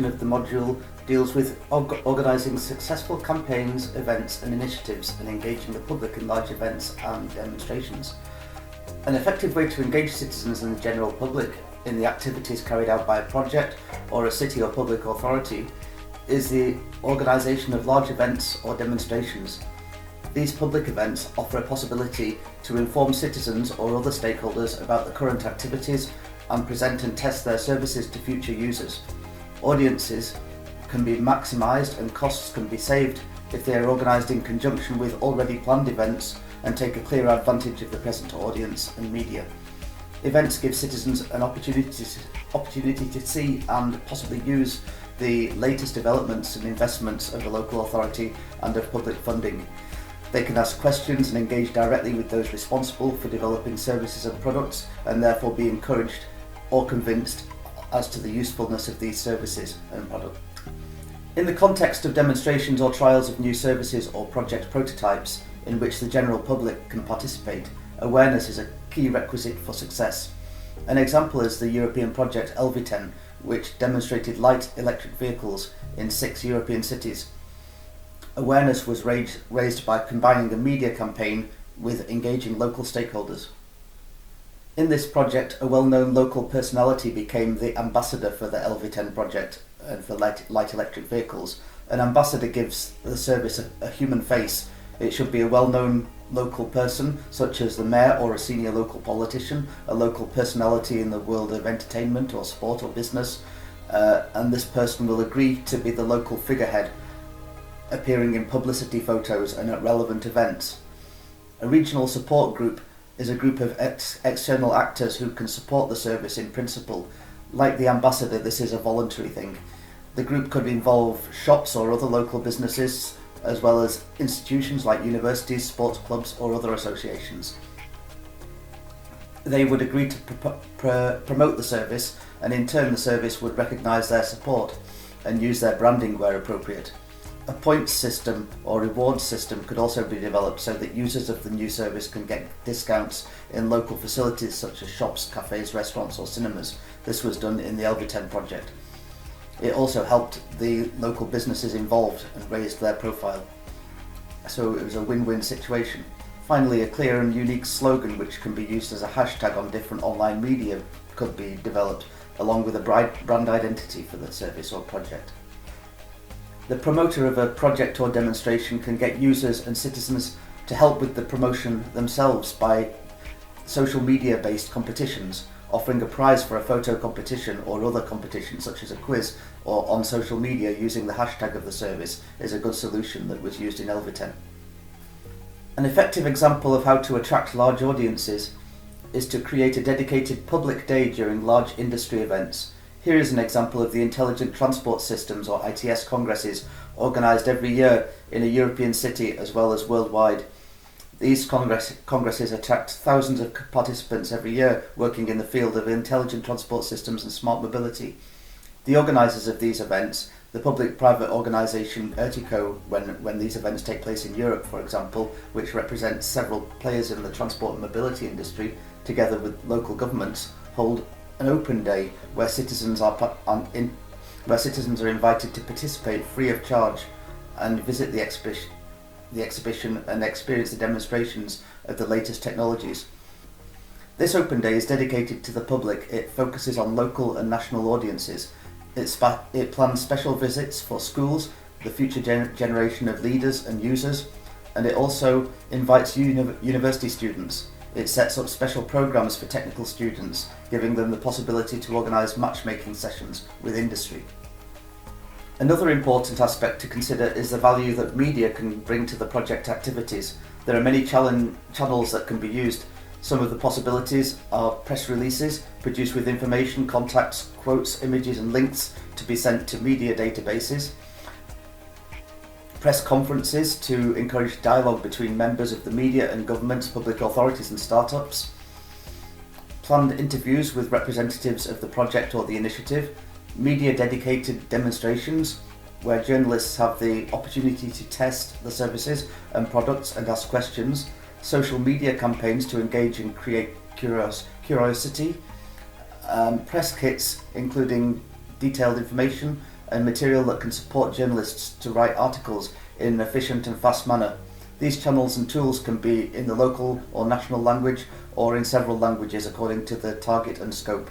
of the module deals with organising successful campaigns, events and initiatives and engaging the public in large events and demonstrations. An effective way to engage citizens and the general public in the activities carried out by a project or a city or public authority is the organisation of large events or demonstrations. These public events offer a possibility to inform citizens or other stakeholders about the current activities and present and test their services to future users. Audiences can be maximised and costs can be saved if they are organised in conjunction with already planned events and take a clear advantage of the present audience and media. Events give citizens an opportunity to see and possibly use the latest developments and investments of the local authority and of public funding. They can ask questions and engage directly with those responsible for developing services and products, and therefore be encouraged or convinced as to the usefulness of these services and products. In the context of demonstrations or trials of new services or project prototypes in which the general public can participate, awareness is a key requisite for success. An example is the European project ELVI-10, which demonstrated light electric vehicles in 6 European cities. Awareness was raised by combining a media campaign with engaging local stakeholders. In this project, a well-known local personality became the ambassador for the ELVI-10 project and for light electric vehicles. An ambassador gives the service a human face. It should be a well-known local person, such as the mayor or a senior local politician, a local personality in the world of entertainment or sport or business, and this person will agree to be the local figurehead, appearing in publicity photos and at relevant events. A regional support group is a group of external actors who can support the service in principle. Like the ambassador, this is a voluntary thing. The group could involve shops or other local businesses, as well as institutions like universities, sports clubs or other associations. They would agree to promote the service, and in turn the service would recognise their support and use their branding where appropriate. A points system or rewards system could also be developed so that users of the new service can get discounts in local facilities such as shops, cafes, restaurants or cinemas. This was done in the ELVI-10 project. It also helped the local businesses involved and raised their profile. So it was a win-win situation. Finally, a clear and unique slogan which can be used as a hashtag on different online media could be developed, along with a brand identity for the service or project. The promoter of a project or demonstration can get users and citizens to help with the promotion themselves by social media-based competitions. Offering a prize for a photo competition or other competitions such as a quiz or on social media using the hashtag of the service is a good solution that was used in ELVI-10. An effective example of how to attract large audiences is to create a dedicated public day during large industry events. Here is an example of the Intelligent Transport Systems or ITS congresses organised every year in a European city as well as worldwide. These congresses attract thousands of participants every year working in the field of intelligent transport systems and smart mobility. The organisers of these events, the public-private organisation ERTICO, when these events take place in Europe, for example, which represents several players in the transport and mobility industry, together with local governments, hold an open day where citizens are invited to participate free of charge and visit the exhibition and experience the demonstrations of the latest technologies. This open day is dedicated to the public. It focuses on local and national audiences. It plans special visits for schools, the future generation of leaders and users, and it also invites university students. It sets up special programs for technical students, giving them the possibility to organise matchmaking sessions with industry. Another important aspect to consider is the value that media can bring to the project activities. There are many channels that can be used. Some of the possibilities are press releases produced with information, contacts, quotes, images and links to be sent to media databases. Press conferences to encourage dialogue between members of the media and governments, public authorities and startups. Planned interviews with representatives of the project or the initiative. Media-dedicated demonstrations where journalists have the opportunity to test the services and products and ask questions. Social media campaigns to engage and create curiosity. Press kits including detailed information and material that can support journalists to write articles in an efficient and fast manner. These channels and tools can be in the local or national language or in several languages according to the target and scope.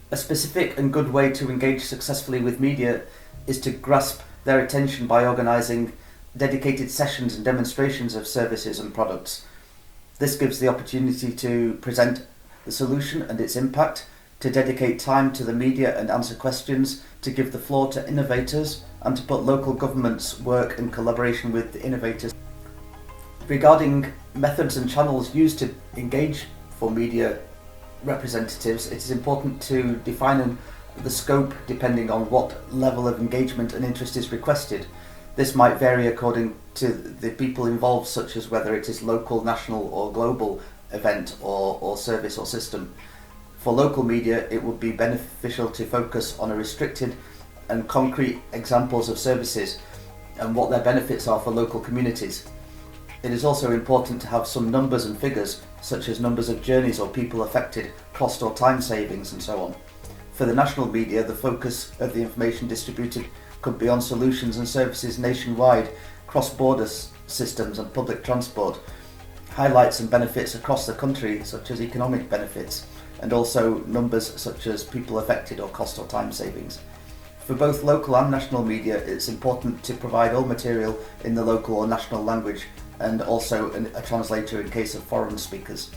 A specific and good way to engage successfully with media is to grasp their attention by organising dedicated sessions and demonstrations of services and products. This gives the opportunity to present the solution and its impact, to dedicate time to the media and answer questions, to give the floor to innovators, and to put local governments' work in collaboration with the innovators. Regarding methods and channels used to engage for media representatives, it is important to define the scope depending on what level of engagement and interest is requested. This might vary according to the people involved, such as whether it is local, national or global event or service or system. For local media, it would be beneficial to focus on a restricted and concrete examples of services and what their benefits are for local communities. It is also important to have some numbers and figures, such as numbers of journeys or people affected, cost or time savings, and so on. For the national media, the focus of the information distributed could be on solutions and services nationwide, cross-border systems and public transport, highlights and benefits across the country, such as economic benefits, and also numbers such as people affected or cost or time savings. For both local and national media, it's important to provide all material in the local or national language, and also a translator in case of foreign speakers.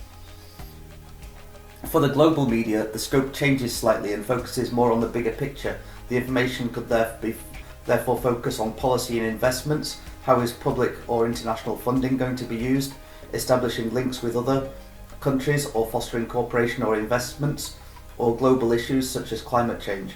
For the global media, the scope changes slightly and focuses more on the bigger picture. The information could therefore focus on policy and investments, how is public or international funding going to be used, establishing links with other countries or fostering cooperation or investments, or global issues such as climate change.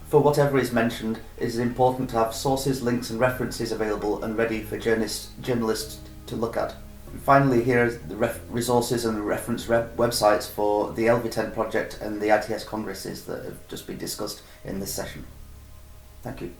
For whatever is mentioned, it is important to have sources, links and references available and ready for journalists to look at. And finally, here are the resources and reference websites for the LV10 project and the ITS congresses that have just been discussed in this session. Thank you.